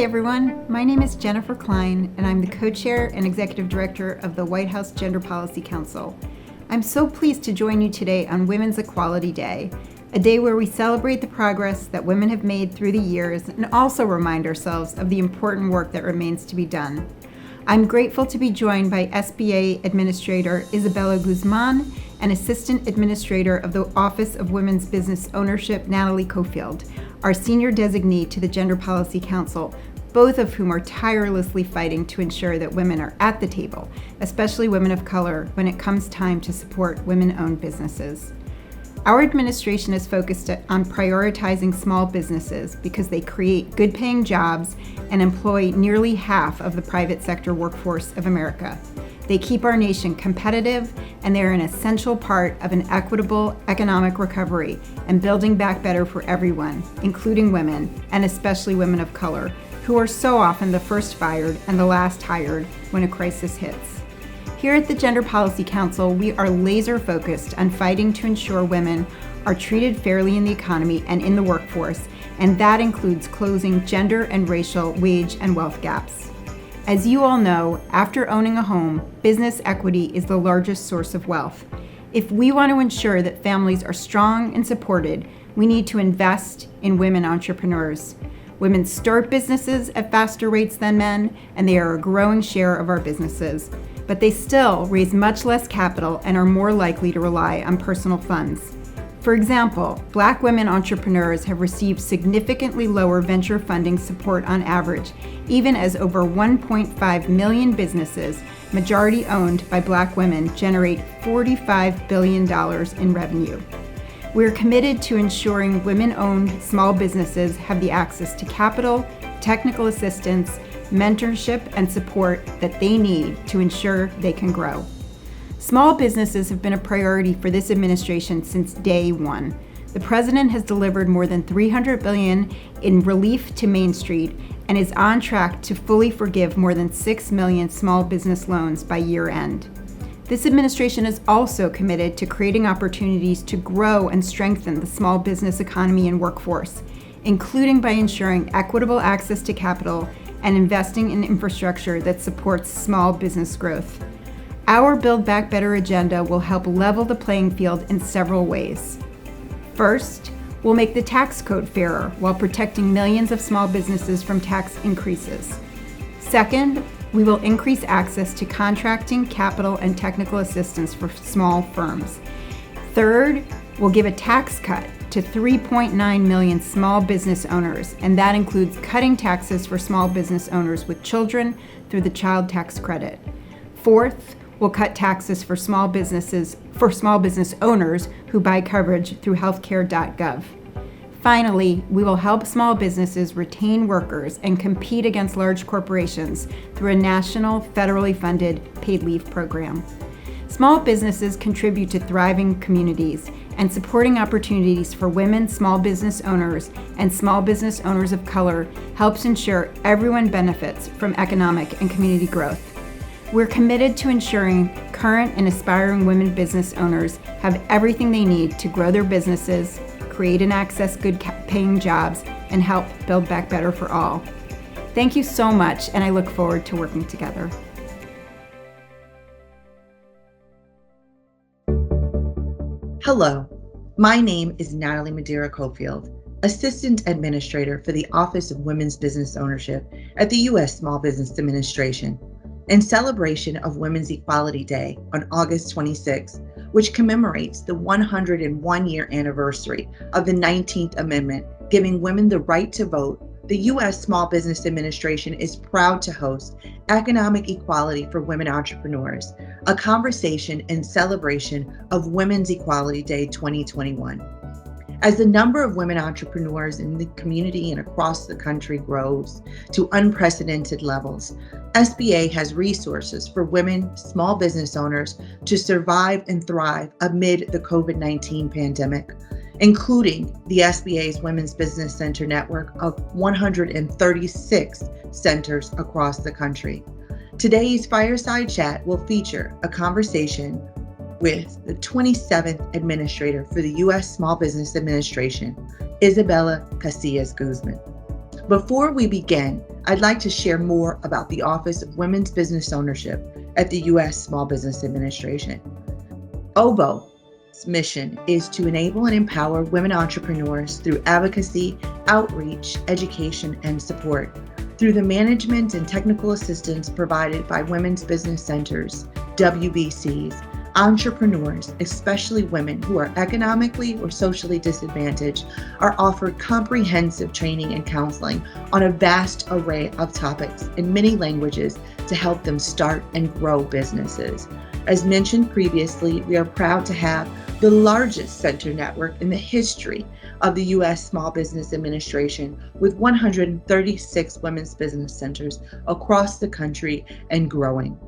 Hi everyone, my name is Jennifer Klein and I'm the co-chair and executive director of the White House Gender Policy Council. I'm so pleased to join you today on Women's Equality Day, a day where we celebrate the progress that women have made through the years and also remind ourselves of the important work that remains to be done. I'm grateful to be joined by SBA Administrator Isabella Guzman and Assistant Administrator of the Office of Women's Business Ownership, Natalie Cofield, our Senior Designee to the Gender Policy Council, both of whom are tirelessly fighting to ensure that women are at the table, especially women of color, when it comes time to support women-owned businesses. Our administration is focused on prioritizing small businesses because they create good-paying jobs and employ nearly half of the private sector workforce of America. They keep our nation competitive, and they're an essential part of an equitable economic recovery and building back better for everyone, including women, and especially women of color, who are so often the first fired and the last hired when a crisis hits. Here at the Gender Policy Council, we are laser focused on fighting to ensure women are treated fairly in the economy and in the workforce, and that includes closing gender and racial wage and wealth gaps. As you all know, after owning a home, business equity is the largest source of wealth. If we want to ensure that families are strong and supported, we need to invest in women entrepreneurs. Women start businesses at faster rates than men, and they are a growing share of our businesses. But they still raise much less capital and are more likely to rely on personal funds. For example, Black women entrepreneurs have received significantly lower venture funding support on average, even as over 1.5 million businesses, majority owned by Black women, generate $45 billion in revenue. We are committed to ensuring women-owned small businesses have the access to capital, technical assistance, mentorship, and support that they need to ensure they can grow. Small businesses have been a priority for this administration since day one. The president has delivered more than $300 billion in relief to Main Street and is on track to fully forgive more than 6 million small business loans by year end. This administration is also committed to creating opportunities to grow and strengthen the small business economy and workforce, including by ensuring equitable access to capital and investing in infrastructure that supports small business growth. Our Build Back Better agenda will help level the playing field in several ways. First, we'll make the tax code fairer while protecting millions of small businesses from tax increases. Second, we will increase access to contracting, capital, and technical assistance for small firms. Third, we'll give a tax cut to 3.9 million small business owners, and that includes cutting taxes for small business owners with children through the child tax credit. Fourth, we'll cut taxes for small business owners who buy coverage through healthcare.gov. Finally, we will help small businesses retain workers and compete against large corporations through a national, federally funded paid leave program. Small businesses contribute to thriving communities, and supporting opportunities for women small business owners and small business owners of color helps ensure everyone benefits from economic and community growth. We're committed to ensuring current and aspiring women business owners have everything they need to grow their businesses, create and access good-paying jobs, and help build back better for all. Thank you so much, and I look forward to working together. Hello, my name is Natalie Madeira Cofield, Assistant Administrator for the Office of Women's Business Ownership at the U.S. Small Business Administration. In celebration of Women's Equality Day on August 26, which commemorates the 101-year anniversary of the 19th Amendment, giving women the right to vote, the U.S. Small Business Administration is proud to host Economic Equality for Women Entrepreneurs, a conversation and celebration of Women's Equality Day 2021. As the number of women entrepreneurs in the community and across the country grows to unprecedented levels, SBA has resources for women small business owners to survive and thrive amid the COVID-19 pandemic, including the SBA's Women's Business Center network of 136 centers across the country. Today's Fireside Chat will feature a conversation with the 27th Administrator for the U.S. Small Business Administration, Isabella Casillas Guzman. Before we begin, I'd like to share more about the Office of Women's Business Ownership at the U.S. Small Business Administration. OBO's mission is to enable and empower women entrepreneurs through advocacy, outreach, education, and support through the management and technical assistance provided by Women's Business Centers, WBCs. Entrepreneurs, especially women who are economically or socially disadvantaged, are offered comprehensive training and counseling on a vast array of topics in many languages to help them start and grow businesses. As mentioned previously, we are proud to have the largest center network in the history of the U.S. Small Business Administration, with 136 women's business centers across the country and growing.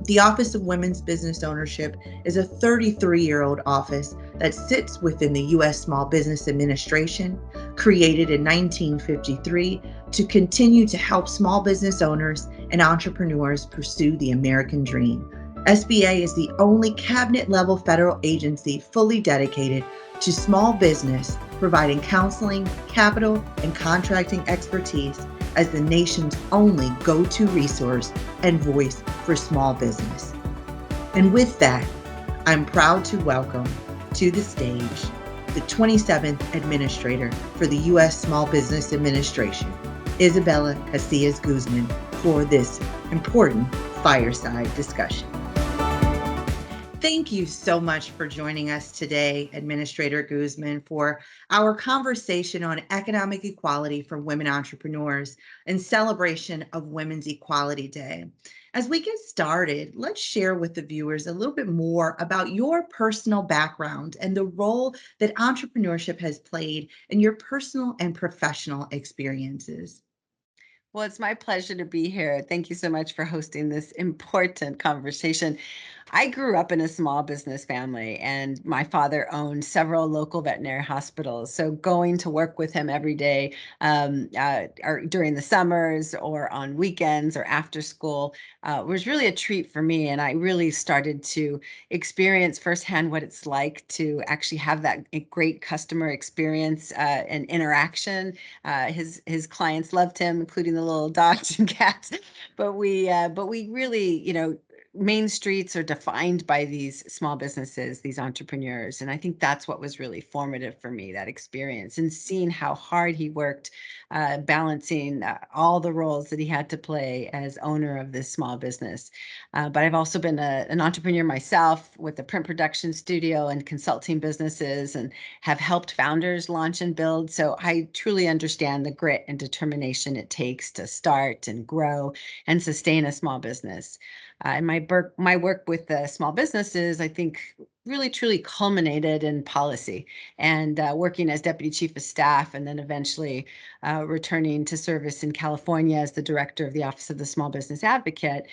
The Office of Women's Business Ownership is a 33-year-old office that sits within the U.S. Small Business Administration, created in 1953 to continue to help small business owners and entrepreneurs pursue the American dream. SBA is the only cabinet-level federal agency fully dedicated to small business, providing counseling, capital, and contracting expertise as the nation's only go-to resource and voice for small business. And with that, I'm proud to welcome to the stage the 27th Administrator for the U.S. Small Business Administration, Isabella Casillas Guzman, for this important fireside discussion. Thank you so much for joining us today, Administrator Guzman, for our conversation on economic equality for women entrepreneurs in celebration of Women's Equality Day. As we get started, let's share with the viewers a little bit more about your personal background and the role that entrepreneurship has played in your personal and professional experiences. Well, it's my pleasure to be here. Thank you so much for hosting this important conversation. I grew up in a small business family, and my father owned several local veterinary hospitals. So going to work with him every day, or during the summers or on weekends or after school, was really a treat for me. And I really started to experience firsthand what it's like to actually have that great customer experience and interaction. His clients loved him, including the little dogs and cats. But we really, Main streets are defined by these small businesses, these entrepreneurs. And I think that's what was really formative for me, that experience, and seeing how hard he worked, balancing all the roles that he had to play as owner of this small business. But I've also been an entrepreneur myself with a print production studio and consulting businesses, and have helped founders launch and build. So I truly understand the grit and determination it takes to start and grow and sustain a small business. And my work with the small businesses, I think, really truly culminated in policy and working as deputy chief of staff, and then eventually returning to service in California as the director of the Office of the Small Business Advocate,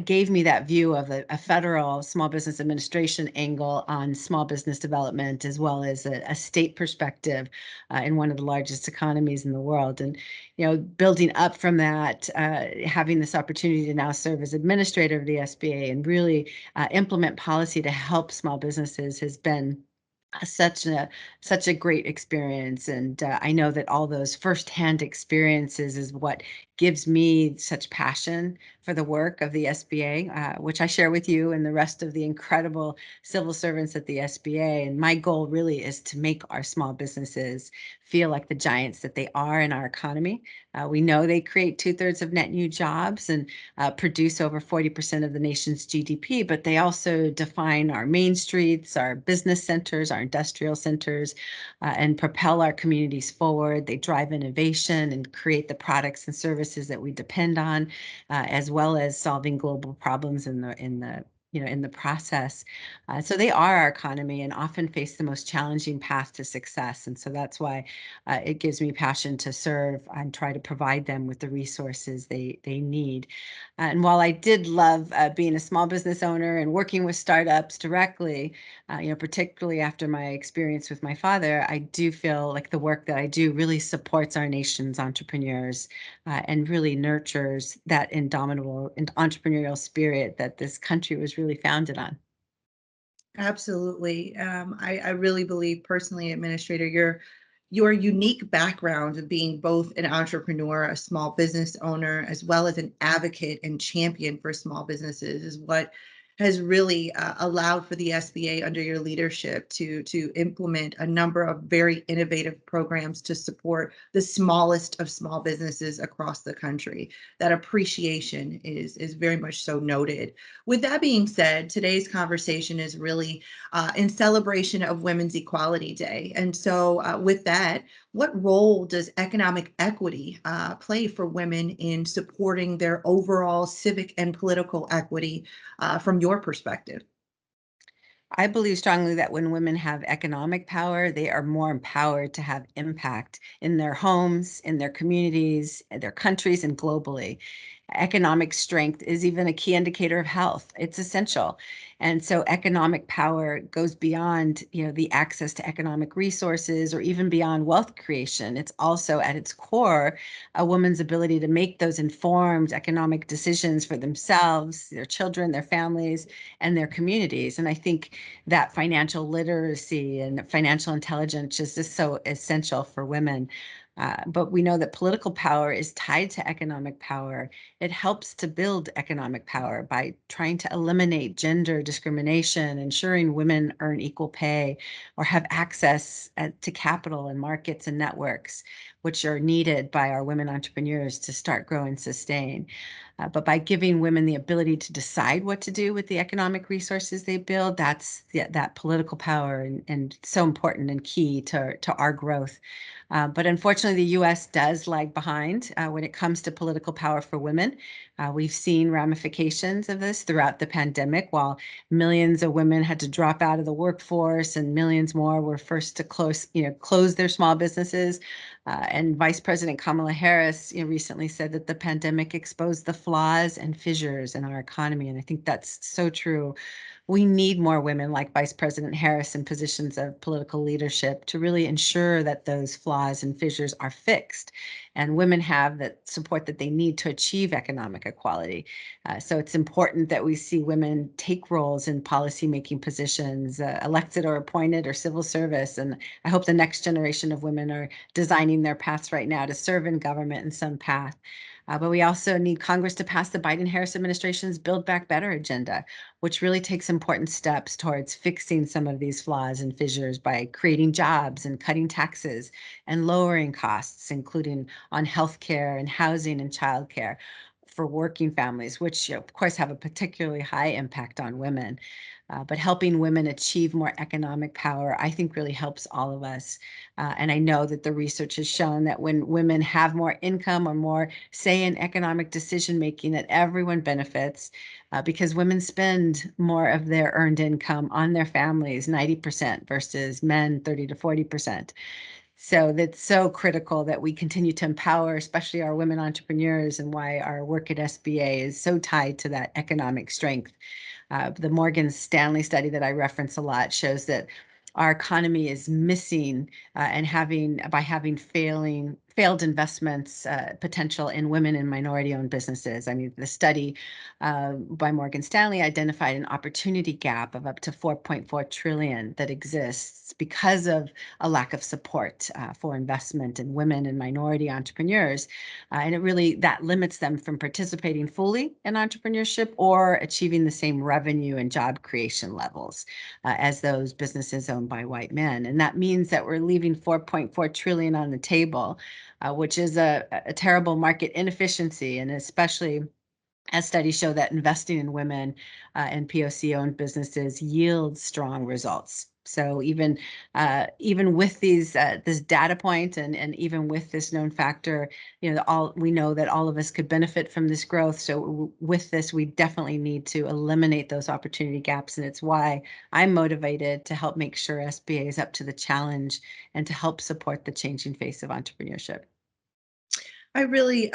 gave me that view of a federal small business administration angle on small business development, as well as a state perspective in one of the largest economies in the world. And building up from that, having this opportunity to now serve as administrator of the SBA and really implement policy to help small businesses has been such a great experience. And I know that all those firsthand experiences is what gives me such passion for the work of the SBA, which I share with you and the rest of the incredible civil servants at the SBA. And my goal really is to make our small businesses feel like the giants that they are in our economy. We know they create 2/3 of net new jobs and produce over 40% of the nation's GDP, but they also define our main streets, our business centers, our industrial centers, and propel our communities forward. They drive innovation and create the products and services that we depend on, as well as solving global problems in the process. So they are our economy and often face the most challenging path to success. And so that's why it gives me passion to serve and try to provide them with the resources they need. And while I did love being a small business owner and working with startups directly, particularly after my experience with my father, I do feel like the work that I do really supports our nation's entrepreneurs and really nurtures that indomitable and entrepreneurial spirit that this country was really founded on. Absolutely. I really believe personally, Administrator, Your unique background of being both an entrepreneur, a small business owner, as well as an advocate and champion for small businesses is what has really allowed for the SBA under your leadership to implement a number of very innovative programs to support the smallest of small businesses across the country. That appreciation is very much so noted. With that being said, today's conversation is really in celebration of Women's Equality Day. And so, with that, what role does economic equity play for women in supporting their overall civic and political equity from your perspective? I believe strongly that when women have economic power, they are more empowered to have impact in their homes, in their communities, in their countries, and globally. Economic strength is even a key indicator of health. It's essential. And so economic power goes beyond, the access to economic resources or even beyond wealth creation. It's also at its core a woman's ability to make those informed economic decisions for themselves, their children, their families, and their communities. And I think that financial literacy and financial intelligence is just so essential for women. But we know that political power is tied to economic power. It helps to build economic power by trying to eliminate gender discrimination, ensuring women earn equal pay or have access to capital and markets and networks, which are needed by our women entrepreneurs to start, grow, and sustain. But by giving women the ability to decide what to do with the economic resources they build, that's that political power and so important and key to our growth. But unfortunately, the US does lag behind when it comes to political power for women. We've seen ramifications of this throughout the pandemic. While millions of women had to drop out of the workforce and millions more were forced to close their small businesses. And Vice President Kamala Harris, recently said that the pandemic exposed the flaws and fissures in our economy. And I think that's so true. We need more women like Vice President Harris in positions of political leadership to really ensure that those flaws and fissures are fixed and women have that support that they need to achieve economic equality. So it's important that we see women take roles in policymaking positions, elected or appointed or civil service. And I hope the next generation of women are designing their paths right now to serve in government in some path. But we also need Congress to pass the Biden-Harris administration's Build Back Better agenda, which really takes important steps towards fixing some of these flaws and fissures by creating jobs and cutting taxes and lowering costs, including on healthcare and housing and childcare for working families, which of course have a particularly high impact on women. But helping women achieve more economic power, I think really helps all of us. And I know that the research has shown that when women have more income or more say in economic decision making, that everyone benefits because women spend more of their earned income on their families, 90% versus men, 30 to 40%. So that's so critical that we continue to empower, especially our women entrepreneurs, and why our work at SBA is so tied to that economic strength. The Morgan Stanley study that I reference a lot shows that our economy is missing and having failed investments potential in women and minority-owned businesses. I mean, the study by Morgan Stanley identified an opportunity gap of up to 4.4 trillion that exists because of a lack of support for investment in women and minority entrepreneurs. And it really, that limits them from participating fully in entrepreneurship or achieving the same revenue and job creation levels as those businesses owned by white men. And that means that we're leaving 4.4 trillion on the table, which is a terrible market inefficiency, and especially as studies show that investing in women and POC-owned businesses yields strong results. So even with this data point and even with this known factor, we know that all of us could benefit from this growth. So with this, we definitely need to eliminate those opportunity gaps, and it's why I'm motivated to help make sure SBA is up to the challenge and to help support the changing face of entrepreneurship. I really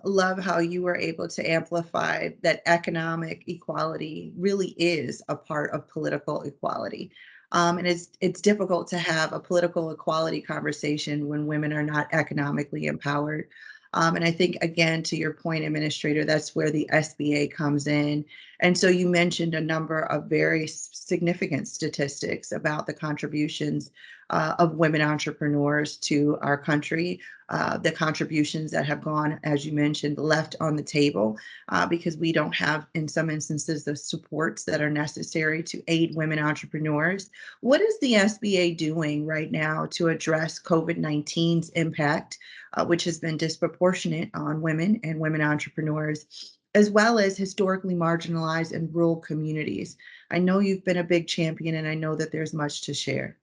love how you were able to amplify that economic equality really is a part of political equality. And it's difficult to have a political equality conversation when women are not economically empowered. And I think, again, to your point, Administrator, that's where the SBA comes in. And so you mentioned a number of very significant statistics about the contributions of women entrepreneurs to our country, the contributions that have gone, as you mentioned, left on the table because we don't have, in some instances, the supports that are necessary to aid women entrepreneurs. What is the SBA doing right now to address COVID 19's impact, which has been disproportionate on women and women entrepreneurs, as well as historically marginalized and rural communities? I know you've been a big champion, and I know that there's much to share.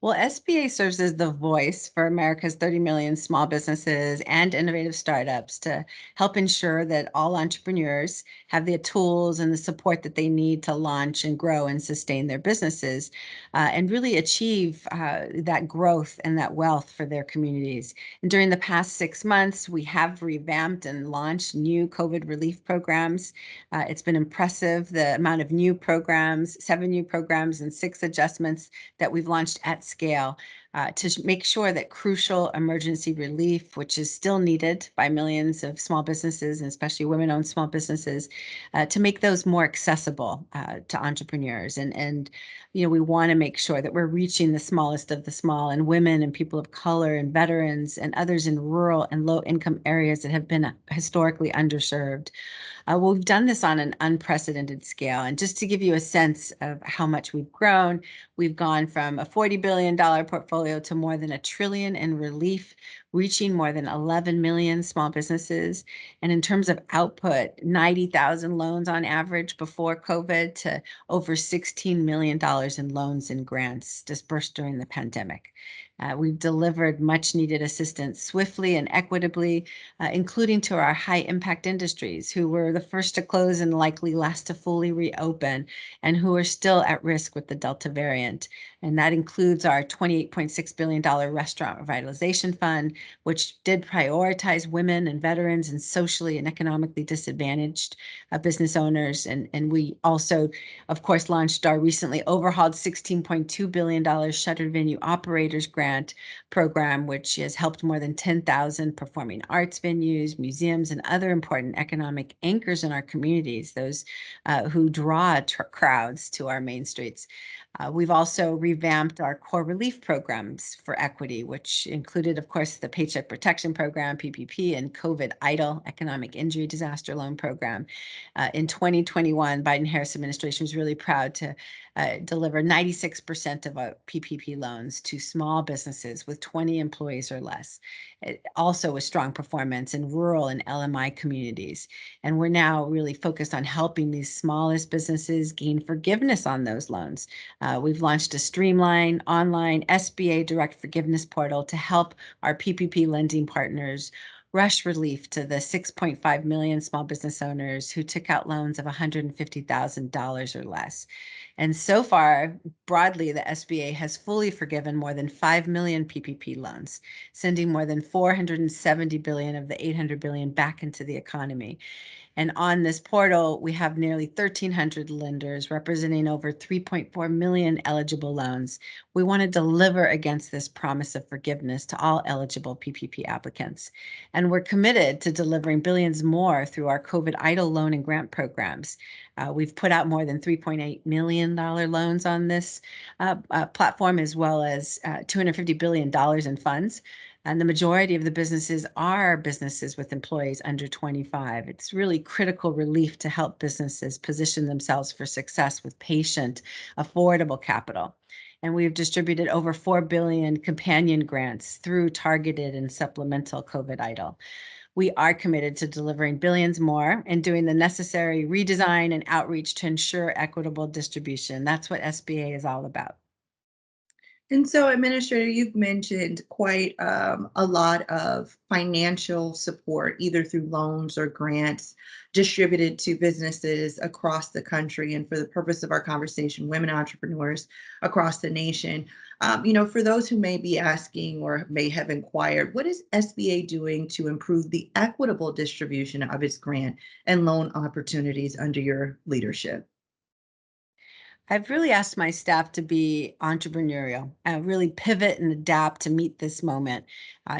Well, SBA serves as the voice for America's 30 million small businesses and innovative startups to help ensure that all entrepreneurs have the tools and the support that they need to launch and grow and sustain their businesses and really achieve that growth and that wealth for their communities. And during the past 6 months, we have revamped and launched new COVID relief programs. It's been impressive the amount of new programs, 7 new programs, and 6 adjustments that we've launched at scale to make sure that crucial emergency relief, which is still needed by millions of small businesses, and especially women-owned small businesses, to make those more accessible to entrepreneurs. And we want to make sure that we're reaching the smallest of the small and women and people of color and veterans and others in rural and low-income areas that have been historically underserved. Well, we've done this on an unprecedented scale. And just to give you a sense of how much we've grown, we've gone from a $40 billion portfolio to more than $1 trillion in relief, reaching more than 11 million small businesses. And in terms of output, 90,000 loans on average before COVID to over $16 million in loans and grants dispersed during the pandemic. We've delivered much needed assistance swiftly and equitably, including to our high impact industries who were the first to close and likely last to fully reopen, and who are still at risk with the Delta variant. And that includes our $28.6 billion restaurant revitalization fund, which did prioritize women and veterans and socially and economically disadvantaged business owners. And we also, of course, launched our recently overhauled $16.2 billion Shuttered Venue Operators Grant program, which has helped more than 10,000 performing arts venues, museums, and other important economic anchors in our communities, those who draw crowds to our main streets. We've also revamped our core relief programs for equity, which included, of course, the Paycheck Protection Program, PPP, and COVID EIDL, Economic Injury Disaster Loan Program. In 2021, Biden-Harris administration was really proud to deliver 96% of our PPP loans to small businesses with 20 employees or less. It also was strong performance in rural and LMI communities. And we're now really focused on helping these smallest businesses gain forgiveness on those loans. We've launched a streamlined online SBA direct forgiveness portal to help our PPP lending partners rush relief to the 6.5 million small business owners who took out loans of $150,000 or less. And so far, broadly, the SBA has fully forgiven more than 5 million PPP loans, sending more than 470 billion of the 800 billion back into the economy. And on this portal, we have nearly 1,300 lenders representing over 3.4 million eligible loans. We want to deliver against this promise of forgiveness to all eligible PPP applicants. And we're committed to delivering billions more through our COVID EIDL loan and grant programs. We've put out more than $3.8 million loans on this platform, as well as $250 billion in funds. And the majority of the businesses are businesses with employees under 25. It's really critical relief to help businesses position themselves for success with patient, affordable capital. And we've distributed over 4 billion companion grants through targeted and supplemental COVID EIDL. We are committed to delivering billions more and doing the necessary redesign and outreach to ensure equitable distribution. That's what SBA is all about. And so, Administrator, you've mentioned quite a lot of financial support, either through loans or grants, distributed to businesses across the country. And for the purpose of our conversation, women entrepreneurs across the nation. For those who may be asking or may have inquired, what is SBA doing to improve the equitable distribution of its grant and loan opportunities under your leadership? I've really asked my staff to be entrepreneurial, really pivot and adapt to meet this moment,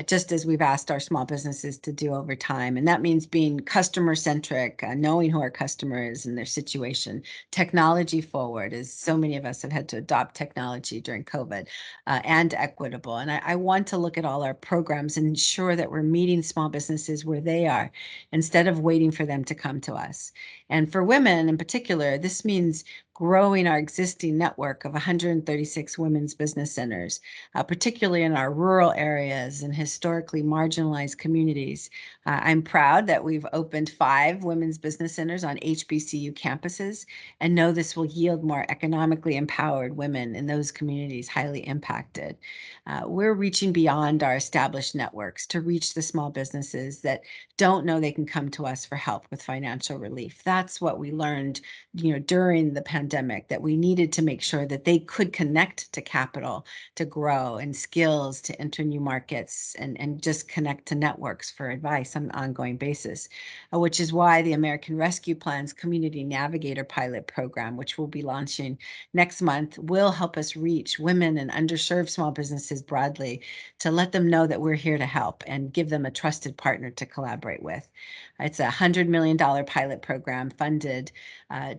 just as we've asked our small businesses to do over time. And that means being customer centric, knowing who our customer is and their situation, technology forward, as so many of us have had to adopt technology during COVID, and equitable. And I want to look at all our programs and ensure that we're meeting small businesses where they are instead of waiting for them to come to us. And for women in particular, this means growing our existing network of 136 women's business centers, particularly in our rural areas and historically marginalized communities. I'm proud that we've opened 5 women's business centers on HBCU campuses and know this will yield more economically empowered women in those communities highly impacted. We're reaching beyond our established networks to reach the small businesses that don't know they can come to us for help with financial relief. That's what we learned during the pandemic, that we needed to make sure that they could connect to capital to grow and skills to enter new markets and just connect to networks for advice on an ongoing basis, which is why the American Rescue Plan's Community Navigator pilot program, which we'll be launching next month, will help us reach women and underserved small businesses broadly to let them know that we're here to help and give them a trusted partner to collaborate with. It's a $100 million pilot program funded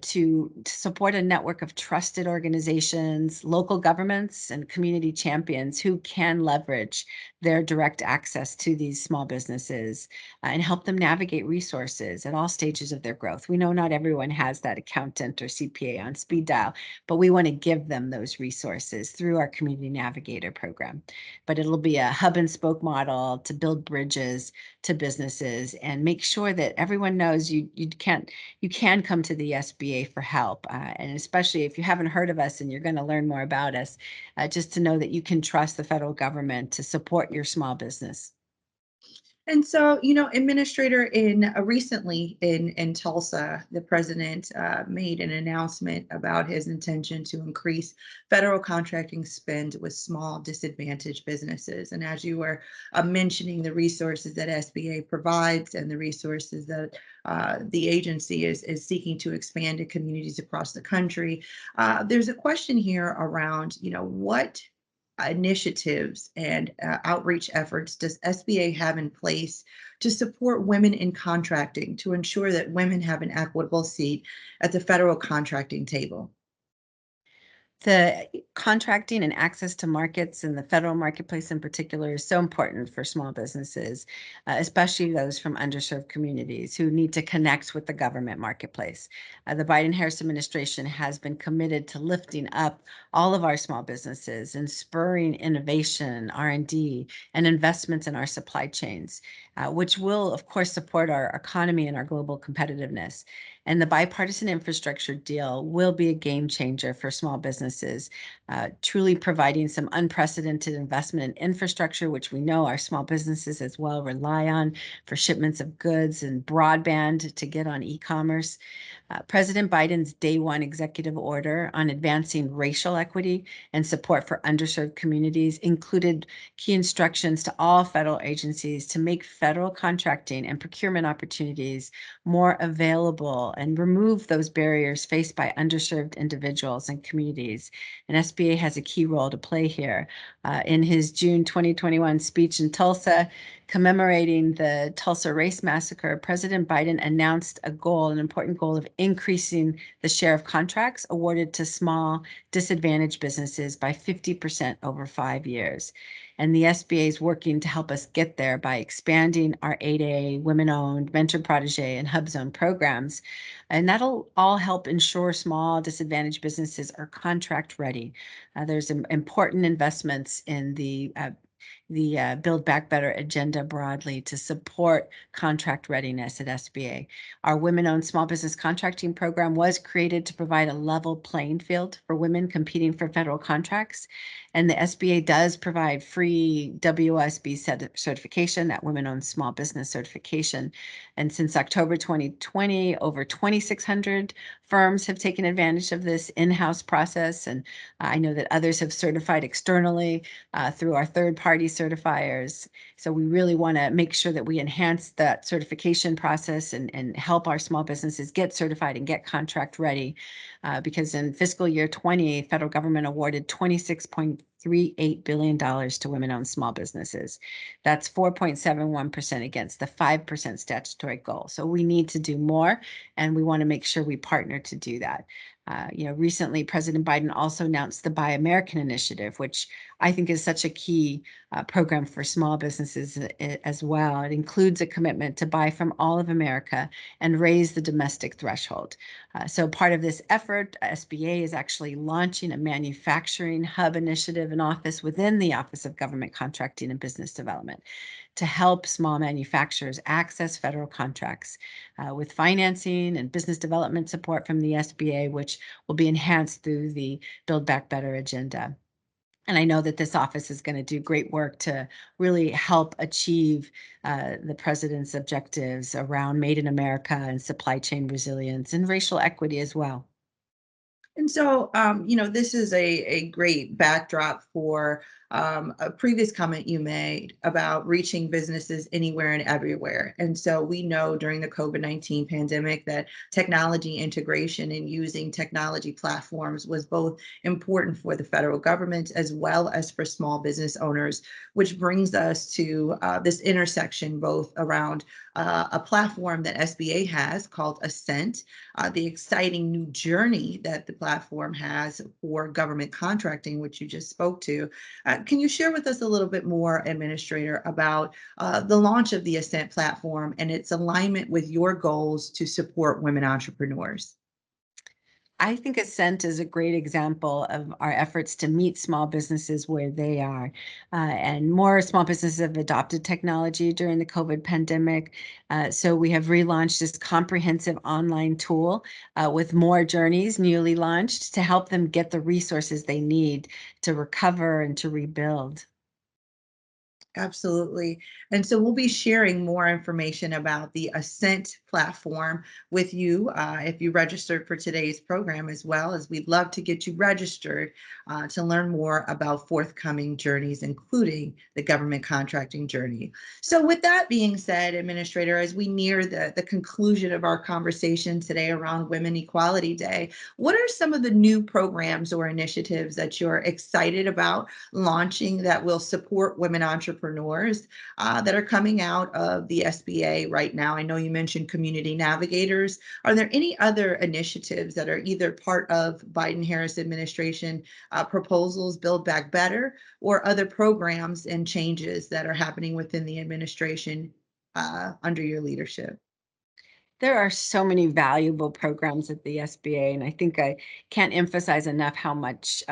to support a network of trusted organizations, local governments, and community champions who can leverage their direct access to these small businesses and help them navigate resources at all stages of their growth. We know not everyone has that accountant or CPA on speed dial, but we want to give them those resources through our Community Navigator program. But it'll be a hub and spoke model to build bridges to businesses and make sure that everyone knows you can come to the SBA for help. And especially if you haven't heard of us and you're going to learn more about us, just to know that you can trust the federal government to support your small business. And so, Administrator, in recently in Tulsa, the president made an announcement about his intention to increase federal contracting spend with small disadvantaged businesses. And as you were mentioning, the resources that SBA provides and the resources that the agency is seeking to expand to communities across the country, there's a question here around, what initiatives and outreach efforts does SBA have in place to support women in contracting to ensure that women have an equitable seat at the federal contracting table? The contracting and access to markets and the federal marketplace in particular is so important for small businesses, especially those from underserved communities who need to connect with the government marketplace. The Biden-Harris administration has been committed to lifting up all of our small businesses and spurring innovation, R&D, and investments in our supply chains, which will, of course, support our economy and our global competitiveness. And the bipartisan infrastructure deal will be a game changer for small businesses, truly providing some unprecedented investment in infrastructure, which we know our small businesses as well rely on for shipments of goods and broadband to get on e-commerce. President Biden's Day One executive order on advancing racial equity and support for underserved communities included key instructions to all federal agencies to make federal contracting and procurement opportunities more available and remove those barriers faced by underserved individuals and communities. And SBA has a key role to play here. In his June 2021 speech in Tulsa, commemorating the Tulsa Race Massacre, President Biden announced an important goal of increasing the share of contracts awarded to small disadvantaged businesses by 50% over 5 years. And the SBA is working to help us get there by expanding our 8A, women-owned, Venture Protege, and Hub Zone programs. And that'll all help ensure small disadvantaged businesses are contract ready. There's important investments in the Build Back Better agenda broadly to support contract readiness at SBA. Our women-owned small business contracting program was created to provide a level playing field for women competing for federal contracts. And the SBA does provide free WSB certification, that women-owned small business certification. And since October 2020, over 2,600 firms have taken advantage of this in-house process. And I know that others have certified externally through our third-party certifiers. So we really want to make sure that we enhance that certification process and help our small businesses get certified and get contract ready. Because in fiscal year 20, federal government awarded $26.38 billion to women-owned small businesses. That's 4.71% against the 5% statutory goal. So we need to do more, and we want to make sure we partner to do that. Recently, President Biden also announced the Buy American Initiative, which I think is such a key program for small businesses as well. It includes a commitment to buy from all of America and raise the domestic threshold. So part of this effort, SBA is actually launching a manufacturing hub initiative and office within the Office of Government Contracting and Business Development to help small manufacturers access federal contracts with financing and business development support from the SBA, which will be enhanced through the Build Back Better agenda. And I know that this office is going to do great work to really help achieve the president's objectives around Made in America and supply chain resilience and racial equity as well. And so, this is a great backdrop for a previous comment you made about reaching businesses anywhere and everywhere. And so we know during the COVID-19 pandemic that technology integration and using technology platforms was both important for the federal government as well as for small business owners, which brings us to this intersection both around a platform that SBA has called Ascent, the exciting new journey that the platform has for government contracting, which you just spoke to. Can you share with us a little bit more, Administrator, about the launch of the Ascent platform and its alignment with your goals to support women entrepreneurs? I think Ascent is a great example of our efforts to meet small businesses where they are. And more small businesses have adopted technology during the COVID pandemic. So we have relaunched this comprehensive online tool with more journeys newly launched to help them get the resources they need to recover and to rebuild. Absolutely. And so we'll be sharing more information about the Ascent platform with you if you registered for today's program, as well as we'd love to get you registered to learn more about forthcoming journeys, including the government contracting journey. So, with that being said, Administrator, as we near the conclusion of our conversation today around Women Equality Day, what are some of the new programs or initiatives that you're excited about launching that will support women entrepreneurs that are coming out of the SBA right now? I know you mentioned community navigators. Are there any other initiatives that are either part of Biden-Harris administration proposals, Build Back Better, or other programs and changes that are happening within the administration under your leadership? There are so many valuable programs at the SBA, and I think I can't emphasize enough how much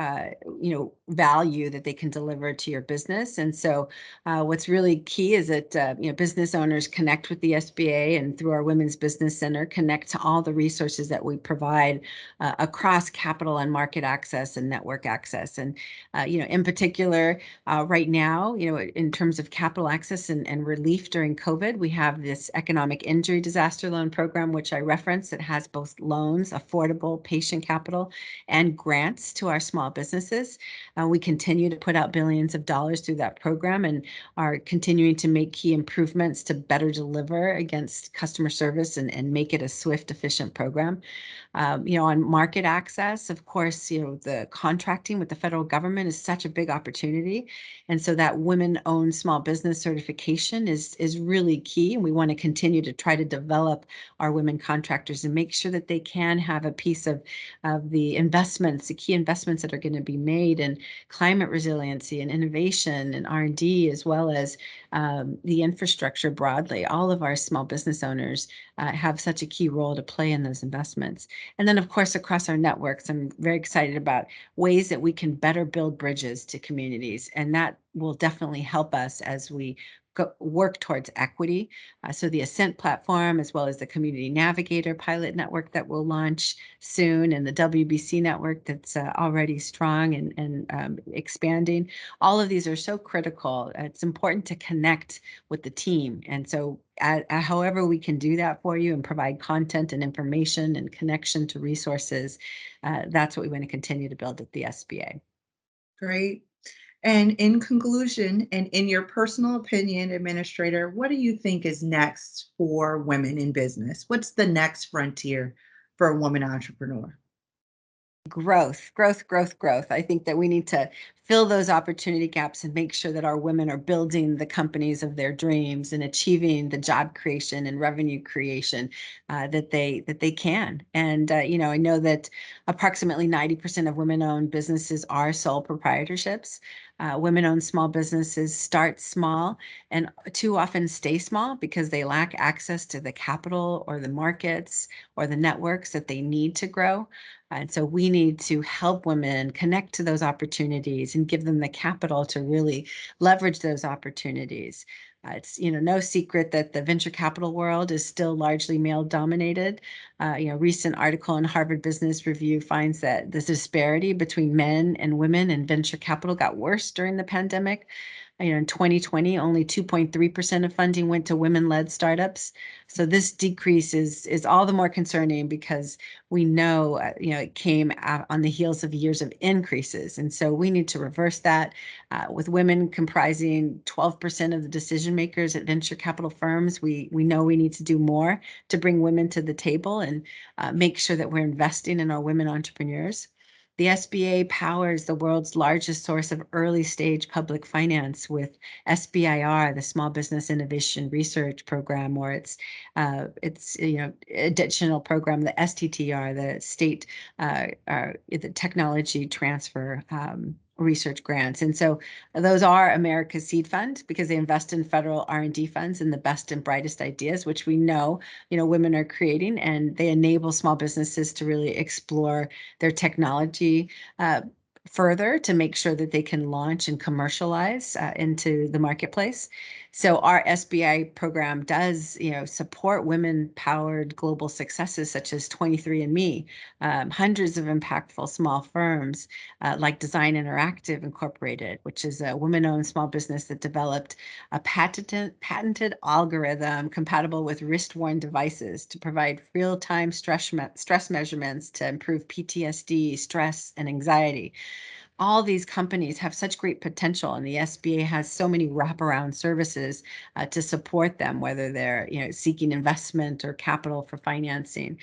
value that they can deliver to your business. And so, what's really key is that business owners connect with the SBA, and through our Women's Business Center, connect to all the resources that we provide across capital and market access and network access. And in particular, right now, in terms of capital access and relief during COVID, we have this economic injury disaster loan program, which I referenced, that has both loans, affordable patient capital, and grants to our small businesses. We continue to put out billions of dollars through that program and are continuing to make key improvements to better deliver against customer service and make it a swift, efficient program. On market access, of course, the contracting with the federal government is such a big opportunity. And so that women-owned small business certification is really key. And we want to continue to try to develop our women contractors and make sure that they can have a piece of the investments, the key investments that are going to be made in climate resiliency and innovation and R&D, as well as the infrastructure broadly. All of our small business owners have such a key role to play in those investments. And then, of course, across our networks, I'm very excited about ways that we can better build bridges to communities. And that will definitely help us as we work towards equity. So the Ascent platform, as well as the Community Navigator pilot network that will launch soon, and the WBC network that's already strong and expanding. All of these are so critical. It's important to connect with the team. And so however we can do that for you and provide content and information and connection to resources, that's what we want to continue to build at the SBA. Great. And in conclusion, and in your personal opinion, Administrator, what do you think is next for women in business? What's the next frontier for a woman entrepreneur? Growth, growth, growth, growth. I think that we need to fill those opportunity gaps and make sure that our women are building the companies of their dreams and achieving the job creation and revenue creation that they can. And I know that approximately 90% of women-owned businesses are sole proprietorships. Women-owned small businesses start small and too often stay small because they lack access to the capital or the markets or the networks that they need to grow. And so we need to help women connect to those opportunities and give them the capital to really leverage those opportunities. It's no secret that the venture capital world is still largely male dominated. Recent article in Harvard Business Review finds that the disparity between men and women in venture capital got worse during the pandemic. In 2020, only 2.3% of funding went to women-led startups. So this decrease is all the more concerning because we know, it came out on the heels of years of increases. And so we need to reverse that with women comprising 12% of the decision makers at venture capital firms. We know we need to do more to bring women to the table and make sure that we're investing in our women entrepreneurs. The SBA powers the world's largest source of early stage public finance with SBIR, the Small Business Innovation Research Program, or its additional program, the STTR, the the Technology Transfer Research Grants. And so those are America's seed fund because they invest in federal R&D funds in the best and brightest ideas, which we know, women are creating, and they enable small businesses to really explore their technology further to make sure that they can launch and commercialize into the marketplace. So our SBI program does, support women-powered global successes such as 23andMe, hundreds of impactful small firms like Design Interactive Incorporated, which is a women-owned small business that developed a patented algorithm compatible with wrist-worn devices to provide real-time stress measurements to improve PTSD, stress, and anxiety. All these companies have such great potential, and the SBA has so many wraparound services to support them, whether they're seeking investment or capital for financing.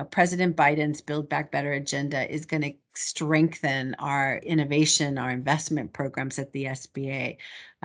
President Biden's Build Back Better agenda is going to strengthen our innovation, our investment programs at the SBA,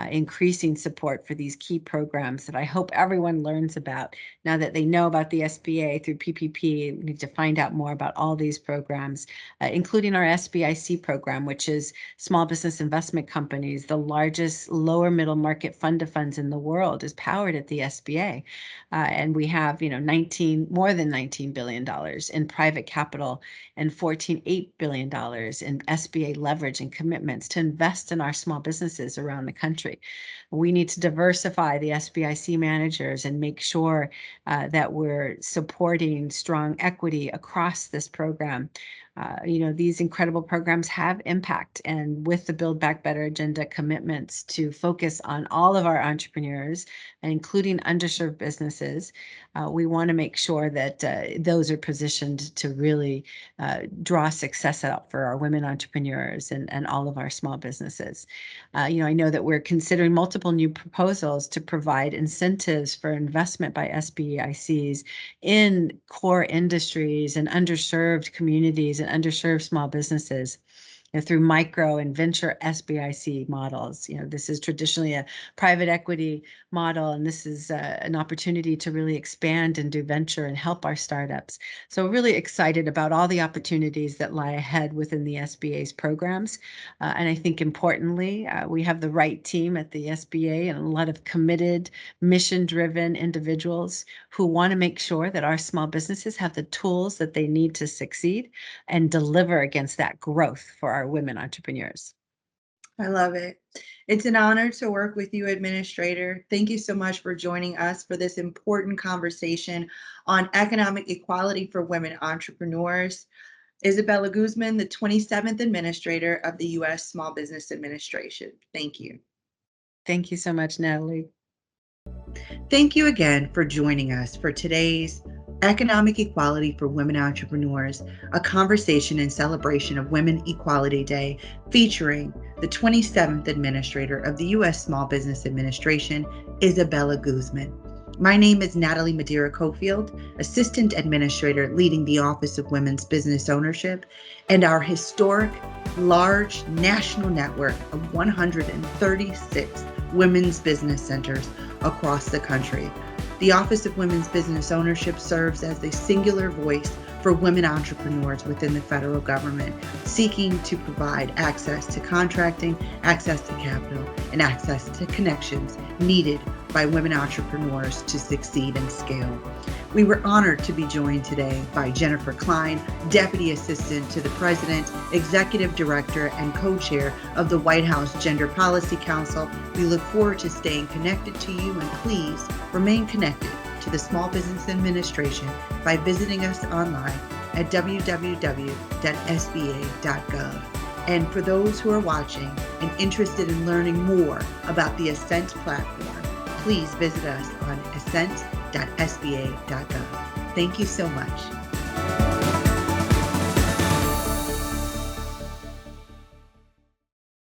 increasing support for these key programs that I hope everyone learns about. Now that they know about the SBA through PPP, we need to find out more about all these programs, including our SBIC program, which is Small Business Investment Companies, the largest lower middle market fund of funds in the world, is powered at the SBA. And we have, more than $19 billion in private capital and $8 billion in SBA leverage and commitments to invest in our small businesses around the country. We need to diversify the SBIC managers and make sure that we're supporting strong equity across this program. These incredible programs have impact, and with the Build Back Better agenda commitments to focus on all of our entrepreneurs, including underserved businesses, we want to make sure that those are positioned to really draw success out for our women entrepreneurs and all of our small businesses. I know that we're considering multiple new proposals to provide incentives for investment by SBICs in core industries and underserved communities and underserved small businesses. Through micro and venture SBIC models. This is traditionally a private equity model, and this is an opportunity to really expand and do venture and help our startups. So really excited about all the opportunities that lie ahead within the SBA's programs. And I think importantly, we have the right team at the SBA and a lot of committed, mission-driven individuals who want to make sure that our small businesses have the tools that they need to succeed and deliver against that growth for our women entrepreneurs. I love it. It's an honor to work with you, Administrator. Thank you so much for joining us for this important conversation on economic equality for women entrepreneurs. Isabella Guzman, the 27th Administrator of the U.S. Small Business Administration. Thank you. Thank you so much, Natalie. Thank you again for joining us for today's Economic Equality for Women Entrepreneurs, a conversation and celebration of Women Equality Day featuring the 27th Administrator of the U.S. Small Business Administration, Isabella Guzman. My name is Natalie Madeira Cofield, Assistant Administrator leading the Office of Women's Business Ownership, and our historic, large national network of 136 women's business centers across the country. The Office of Women's Business Ownership serves as a singular voice for women entrepreneurs within the federal government, seeking to provide access to contracting, access to capital, and access to connections needed by women entrepreneurs to succeed and scale. We were honored to be joined today by Jennifer Klein, Deputy Assistant to the President, Executive Director, and Co-Chair of the White House Gender Policy Council. We look forward to staying connected to you, and please remain connected to the Small Business Administration by visiting us online at www.sba.gov. And for those who are watching and interested in learning more about the Ascent platform, please visit us on ascent.sba.gov. Thank you so much.